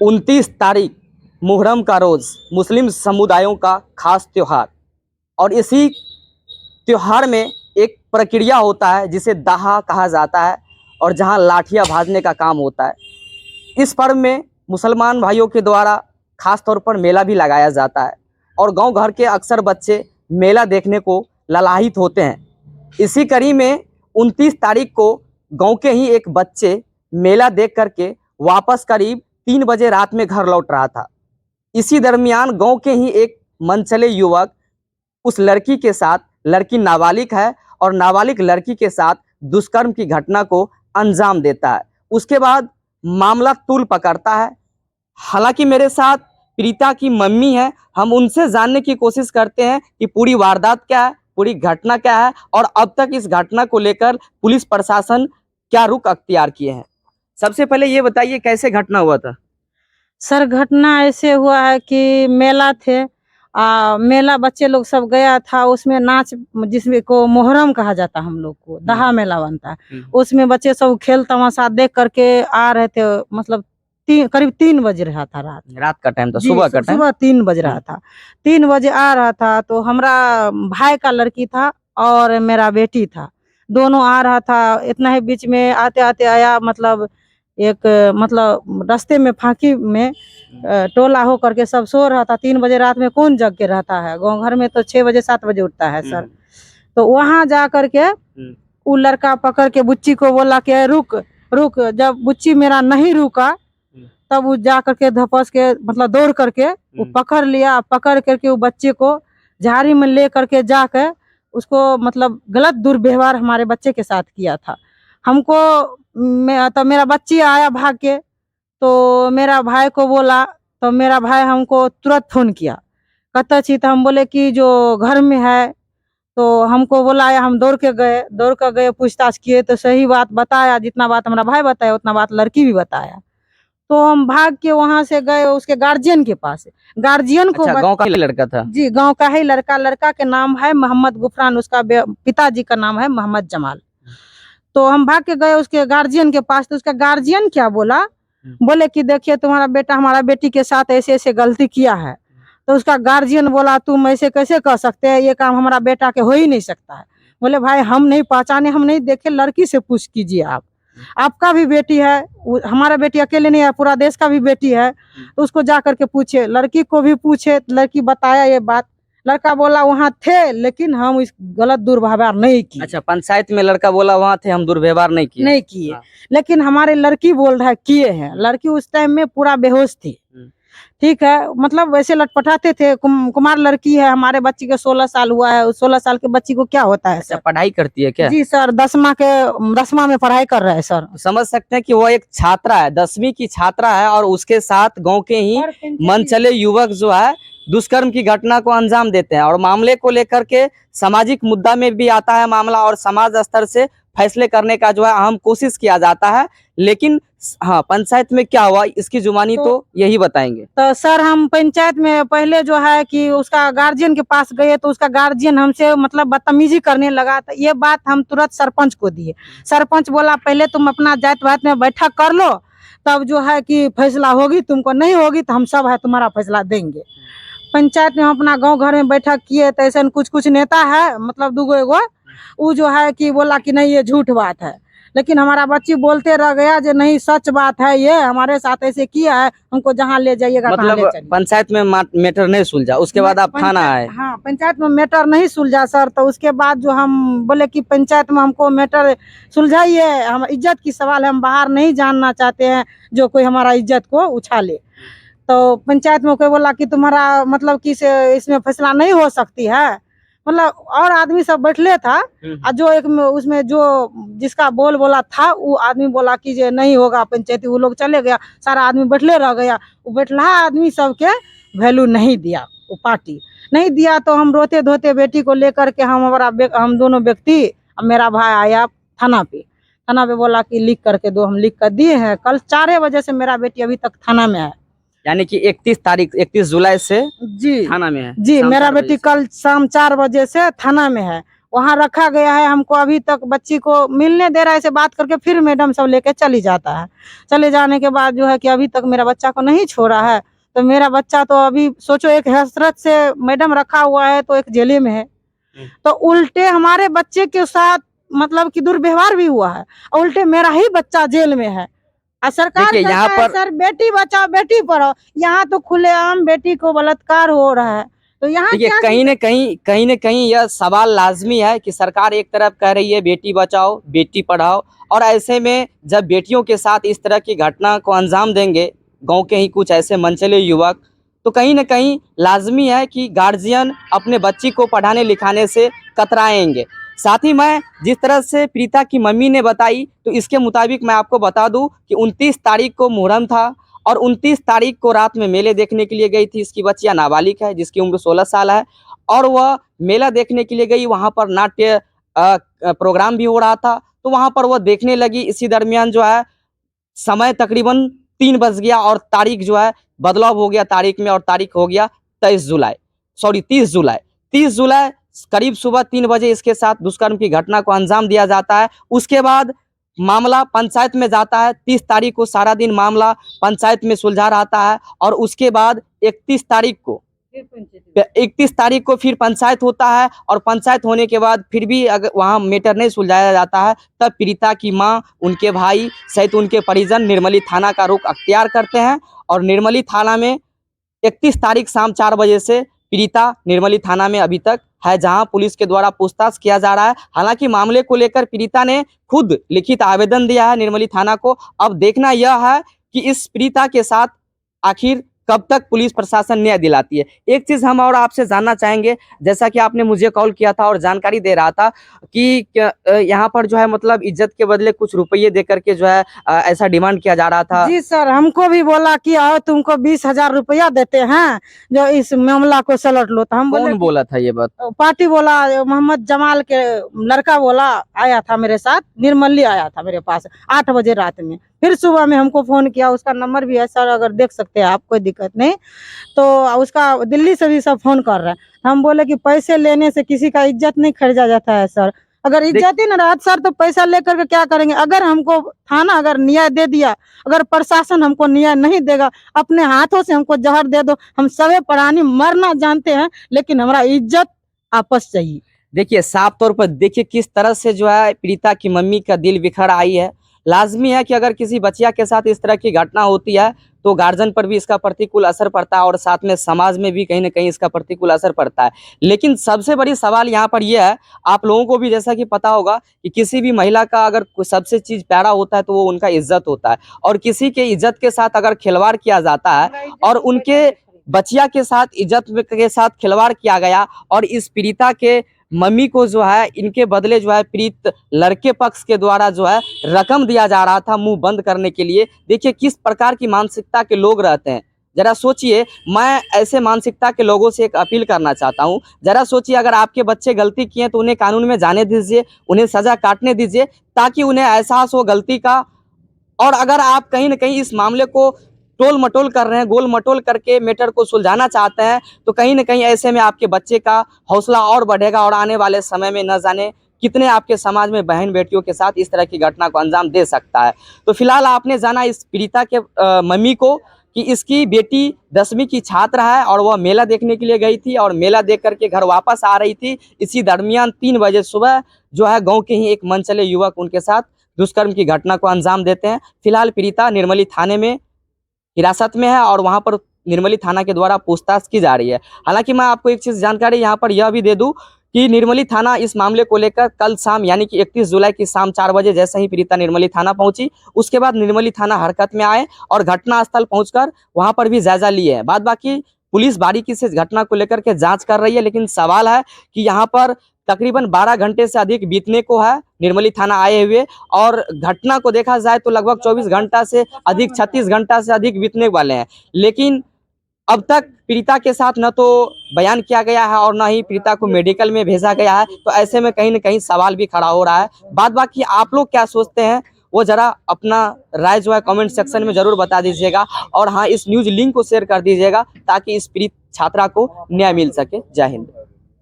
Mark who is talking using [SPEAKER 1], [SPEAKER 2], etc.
[SPEAKER 1] 29 तारीख मुहर्रम का रोज़ मुस्लिम समुदायों का खास त्यौहार। और इसी त्यौहार में एक प्रक्रिया होता है जिसे दाहा कहा जाता है और जहां लाठियां भाजने का काम होता है। इस पर्व में मुसलमान भाइयों के द्वारा खास तौर पर मेला भी लगाया जाता है और गांव घर के अक्सर बच्चे मेला देखने को ललाहित होते हैं। इसी कड़ी में 29 तारीख को गांव के ही एक बच्चे मेला देख करके वापस करीब 3 बजे रात में घर लौट रहा था। इसी दरमियान गांव के ही एक मनचले युवक उस लड़की के साथ, लड़की नाबालिग है और नाबालिग लड़की के साथ दुष्कर्म की घटना को अंजाम देता है। उसके बाद मामला तूल पकड़ता है। हालांकि मेरे साथ प्रीता की मम्मी है, हम उनसे जानने की कोशिश करते हैं कि पूरी वारदात क्या है, पूरी घटना क्या है और अब तक इस घटना को लेकर पुलिस प्रशासन क्या रुख अख्तियार किए हैं। सबसे पहले ये बताइए कैसे घटना हुआ था।
[SPEAKER 2] सर घटना ऐसे हुआ है कि मेला थे, मेला बच्चे लोग सब गया था, उसमें नाच जिसमें को मुहर्रम कहा जाता है, हम लोग को दहा मेला बनता है। उसमें बच्चे सब खेल तमाशा देख करके आ रहे थे, मतलब करीब 3 बज रहा था, रात का टाइम था, सुबह का टाइम, सुबह 3 बज रहा था। 3 बजे आ रहा था तो हमारा भाई का लड़की था और मेरा बेटी था, दोनों आ रहा था। इतना ही बीच में आते आते आया, मतलब रास्ते में फांकी में टोला हो करके सब सो रहा था। 3 बजे रात में कौन जग के रहता है, गांव घर में तो 6 बजे 7 बजे उठता है सर। तो वहां जा करके वो लड़का पकड़ के बुच्ची को बोला कि रुक रुक। जब बुच्ची मेरा नहीं रुका तब वो जा करके धपस के, मतलब दौड़ करके वो पकड़ लिया। पकड़ करके वो बच्चे को झाड़ी में ले करके जाकर उसको, मतलब गलत दुर्व्यवहार हमारे बच्चे के साथ किया था। हमको तो मेरा बच्ची आया भाग के, तो मेरा भाई को बोला, तो मेरा भाई हमको तुरंत फोन किया, कहता छी। तो हम बोले कि जो घर में है, तो हमको बुलाया। हम दौड़ कर गए, पूछताछ किए तो सही बात बताया। जितना बात हमारा भाई बताया उतना बात लड़की भी बताया। तो हम भाग के वहां से गए उसके गार्जियन के पास। गार्जियन को
[SPEAKER 1] गांव का ही लड़का था? जी,
[SPEAKER 2] गांव का ही लड़का। लड़का के नाम है मोहम्मद गुफरान, उसका पिताजी का नाम है मोहम्मद जमाल। तो हम भाग के गए उसके गार्जियन के पास। तो उसका गार्जियन क्या बोला, बोले कि देखिए तुम्हारा बेटा हमारा बेटी के साथ ऐसे ऐसे गलती किया है। तो उसका गार्जियन बोला तुम ऐसे कैसे कह सकते हैं, ये काम हमारा बेटा के हो ही नहीं सकता है। बोले भाई हम नहीं पहचाने, हम नहीं देखे, लड़की से पूछ कीजिए। आपका भी बेटी है, हमारा बेटी अकेले नहीं है, पूरा देश का भी बेटी है, तो उसको जा करके पूछे। लड़की को भी पूछे, लड़की बताया ये बात। लड़का बोला वहाँ थे लेकिन हम इस गलत दुर्व्यवहार नहीं किए।
[SPEAKER 1] अच्छा, पंचायत में लड़का बोला वहाँ थे, हम दुर्व्यवहार नहीं किए।
[SPEAKER 2] हाँ। लेकिन हमारे लड़की बोल रहा है किए हैं। लड़की उस टाइम में पूरा बेहोश थी। ठीक है, मतलब वैसे लटपटाते थे। कुमार लड़की है, हमारे बच्ची के 16 साल हुआ है। 16 साल के बच्ची को क्या होता है सर?
[SPEAKER 1] पढ़ाई करती है क्या?
[SPEAKER 2] जी सर, 10वां में पढ़ाई कर रहा है सर।
[SPEAKER 1] समझ सकते हैं कि वो एक छात्रा है, 10वीं की छात्रा है और उसके साथ गांव के ही मनचले युवक जो है दुष्कर्म की घटना को अंजाम देते हैं। और मामले को लेकर के सामाजिक मुद्दा में भी आता है मामला और समाज स्तर से फैसले करने का जो है अहम कोशिश किया जाता है। लेकिन हाँ, पंचायत में क्या हुआ इसकी जुबानी तो यही बताएंगे।
[SPEAKER 2] तो सर हम पंचायत में पहले जो है कि उसका गार्जियन के पास गए, तो उसका गार्जियन हमसे मतलब बदतमीजी करने लगा। तो ये बात हम तुरंत सरपंच को दिए। सरपंच बोला पहले तुम अपना जात वात में बैठक कर लो, तब जो है कि फैसला होगी, तुमको नहीं होगी तो हम सब है तुम्हारा फैसला देंगे। पंचायत में हम अपना गांव घर में बैठक किए, तो ऐसा कुछ नेता है, मतलब 2 एगो, वो जो है कि बोला कि नहीं ये झूठ बात है। लेकिन हमारा बच्ची बोलते रह गया जो नहीं सच बात है, ये हमारे साथ ऐसे किया है, हमको जहाँ ले जाइएगा
[SPEAKER 1] मतलब पंचायत में मैटर नहीं सुलझा, उसके बाद आप थाना आए?
[SPEAKER 2] हाँ, पंचायत में मैटर नहीं सुलझा सर। तो उसके बाद जो हम बोले कि पंचायत में हमको मैटर सुलझाइए, हम इज्जत की सवाल है, हम बाहर नहीं जानना चाहते हैं जो कोई हमारा इज्जत को उछाले। तो पंचायत में कोई बोला कि तुम्हारा मतलब कि इसमें फैसला नहीं हो सकती है, मतलब और आदमी सब बैठले था। और जो एक उसमें जो जिसका बोला था वो आदमी बोला कि ये नहीं होगा पंचायती, वो लोग चले गया, सारा आदमी बैठले रह गया। वो बैठला आदमी सबके वैल्यू नहीं दिया, वो पार्टी नहीं दिया। तो हम रोते धोते बेटी को लेकर के हम दोनों व्यक्ति, मेरा भाई आया थाना पे बोला कि लिख करके दो। हम लिख कर दिए हैं। कल 4 बजे से मेरा बेटी अभी तक थाना में है,
[SPEAKER 1] यानी कि 31 जुलाई से जी थाना में है।
[SPEAKER 2] जी, मेरा बेटी कल शाम 4 बजे से थाना में है। वहाँ रखा गया है। हमको अभी तक बच्ची को मिलने दे रहा है, ऐसे बात करके फिर मैडम सब लेके चली जाता है। चले जाने के बाद जो है कि अभी तक मेरा बच्चा को नहीं छोड़ा है। तो मेरा बच्चा तो अभी सोचो एक हसरत से मैडम रखा हुआ है तो एक जेले में है। तो उल्टे हमारे बच्चे के साथ मतलब कि दुर्व्यवहार भी हुआ है, उल्टे मेरा ही बच्चा जेल में है। और सरकार
[SPEAKER 1] देखिए,
[SPEAKER 2] कहता
[SPEAKER 1] यहाँ
[SPEAKER 2] है
[SPEAKER 1] पर
[SPEAKER 2] सर बेटी बचाओ बेटी पढ़ाओ, यहाँ तो खुलेआम बेटी को बलात्कार हो रहा है। तो यहाँ
[SPEAKER 1] देखिए,
[SPEAKER 2] क्या
[SPEAKER 1] कहीं न कहीं यह सवाल लाजमी है कि सरकार एक तरफ कह रही है बेटी बचाओ बेटी पढ़ाओ, और ऐसे में जब बेटियों के साथ इस तरह की घटना को अंजाम देंगे गांव के ही कुछ ऐसे मनचले युवक, तो कहीं न कहीं लाजमी है कि गार्जियन अपने बच्ची को पढ़ाने लिखाने से कतराएंगे। साथ ही मैं जिस तरह से प्रीता की मम्मी ने बताई, तो इसके मुताबिक मैं आपको बता दूं कि 29 तारीख को मुहर्रम था और 29 तारीख को रात में मेले देखने के लिए गई थी। इसकी बच्चियाँ नाबालिग है जिसकी उम्र 16 साल है, और वह मेला देखने के लिए गई। वहाँ पर नाट्य प्रोग्राम भी हो रहा था, तो वहाँ पर वह देखने लगी। इसी दरमियान जो है समय तकरीबन 3 बज गया और तारीख जो है बदलाव हो गया तारीख में, और तारीख हो गया 30 जुलाई। करीब सुबह 3 बजे इसके साथ दुष्कर्म की घटना को अंजाम दिया जाता है। उसके बाद मामला पंचायत में जाता है। 30 तारीख को सारा दिन मामला पंचायत में सुलझा रहता है, और उसके बाद 31 तारीख को फिर पंचायत होता है, और पंचायत होने के बाद फिर भी अगर वहाँ मैटर नहीं सुलझाया जाता है, तब पीड़िता की माँ, उनके भाई सहित उनके परिजन निर्मली थाना का रुख अख्तियार करते हैं। और निर्मली थाना में 31 तारीख शाम 4 बजे से पीड़िता निर्मली थाना में अभी तक है, जहां पुलिस के द्वारा पूछताछ किया जा रहा है। हालांकि मामले को लेकर पीड़िता ने खुद लिखित आवेदन दिया है निर्मली थाना को। अब देखना यह है कि इस पीड़िता के साथ आखिर कब तक पुलिस प्रशासन न्याय दिलाती है। एक चीज हम और आपसे जानना चाहेंगे, जैसा कि आपने मुझे कॉल किया था और जानकारी दे रहा था कि यहाँ पर जो है मतलब इज्जत के बदले कुछ रुपये दे करके जो है ऐसा डिमांड किया जा रहा था।
[SPEAKER 2] जी सर, हमको भी बोला कि आओ तुमको 20,000 रुपया देते हैं जो इस मामला को सलट लो। तो हम बोले
[SPEAKER 1] कौन बोला था ये बात?
[SPEAKER 2] पार्टी बोला, मोहम्मद जमाल के लड़का बोला, आया था मेरे साथ, निर्मली आया था मेरे पास 8 बजे रात में। फिर सुबह में हमको फोन किया, उसका नंबर भी है सर, अगर देख सकते हैं आप, कोई दिक्कत नहीं। तो उसका दिल्ली से भी सब फोन कर रहे हैं। हम बोले कि पैसे लेने से किसी का इज्जत नहीं खरीदा जाता है सर। अगर इज्जत ही न रहा सर तो पैसा लेकर के क्या करेंगे। अगर हमको थाना अगर न्याय दे दिया, अगर प्रशासन हमको न्याय नहीं देगा, अपने हाथों से हमको जहर दे दो, हम सभी प्राणी मरना जानते हैं, लेकिन हमारा इज्जत आपस चाहिए।
[SPEAKER 1] देखिए, साफ तौर पर देखिए किस तरह से जो है पीड़िता की मम्मी का दिल बिखर आई है। लाजमी है कि अगर किसी बच्चिया के साथ इस तरह की घटना होती है तो गार्जियन पर भी इसका प्रतिकूल असर पड़ता है, और साथ में समाज में भी कहीं ना कहीं इसका प्रतिकूल असर पड़ता है। लेकिन सबसे बड़ी सवाल यहाँ पर यह है, आप लोगों को भी जैसा कि पता होगा कि किसी भी महिला का अगर सबसे चीज प्यारा होता है तो वो उनका इज्जत होता है, और किसी के इज्जत के साथ अगर खिलवाड़ किया जाता है और उनके बच्चिया के साथ इज्जत के साथ खिलवाड़ किया गया, और इस पीड़िता के मम्मी को जो है इनके बदले जो है पीड़ित लड़के पक्ष के द्वारा जो है रकम दिया जा रहा था मुंह बंद करने के लिए। देखिए किस प्रकार की मानसिकता के लोग रहते हैं, जरा सोचिए। मैं ऐसे मानसिकता के लोगों से एक अपील करना चाहता हूं, जरा सोचिए, अगर आपके बच्चे गलती किए तो उन्हें कानून में जाने दीजिए, उन्हें सजा काटने दीजिए, ताकि उन्हें एहसास हो गलती का। और अगर आप कहीं ना कहीं इस मामले को टोल मटोल कर रहे हैं, गोल मटोल करके मैटर को सुलझाना चाहते हैं, तो कहीं ना कहीं ऐसे में आपके बच्चे का हौसला और बढ़ेगा, और आने वाले समय में न जाने कितने आपके समाज में बहन बेटियों के साथ इस तरह की घटना को अंजाम दे सकता है। तो फिलहाल आपने जाना इस पीड़िता के मम्मी को कि इसकी बेटी 10वीं की छात्र है, और वह मेला देखने के लिए गई थी, और मेला देख करके घर वापस आ रही थी। इसी दरमियान 3 बजे सुबह जो है गाँव के ही एक मनचले युवक उनके साथ दुष्कर्म की घटना को अंजाम देते हैं। फिलहाल पीड़िता निर्मली थाने में हिरासत में है, और वहां पर निर्मली थाना के द्वारा पूछताछ की जा रही है। हालांकि मैं आपको एक चीज जानकारी यहाँ पर यह भी दे दूं कि निर्मली थाना इस मामले को लेकर कल शाम यानी कि 31 जुलाई की शाम 4 बजे जैसे ही पीड़िता निर्मली थाना पहुंची, उसके बाद निर्मली थाना हरकत में आए और घटना स्थल पहुंचकर वहां पर भी जायजा लिए हैं। बाद बाकी पुलिस बारीकी से घटना को लेकर के जांच कर रही है, लेकिन सवाल है कि यहाँ पर तकरीबन 12 घंटे से अधिक बीतने को है निर्मली थाना आए हुए, और घटना को देखा जाए तो लगभग 24 घंटा से अधिक 36 घंटा से अधिक बीतने वाले हैं। लेकिन अब तक पीड़िता के साथ न तो बयान किया गया है और न ही पीड़िता को मेडिकल में भेजा गया है, तो ऐसे में कहीं ना कहीं सवाल भी खड़ा हो रहा है। बाद बाकी आप लोग क्या सोचते हैं वो जरा अपना राय जो है कमेंट सेक्शन में जरूर बता दीजिएगा, और हाँ, इस न्यूज लिंक को शेयर कर दीजिएगा ताकि इस पीड़ित छात्रा को न्याय मिल सके। जय हिंद।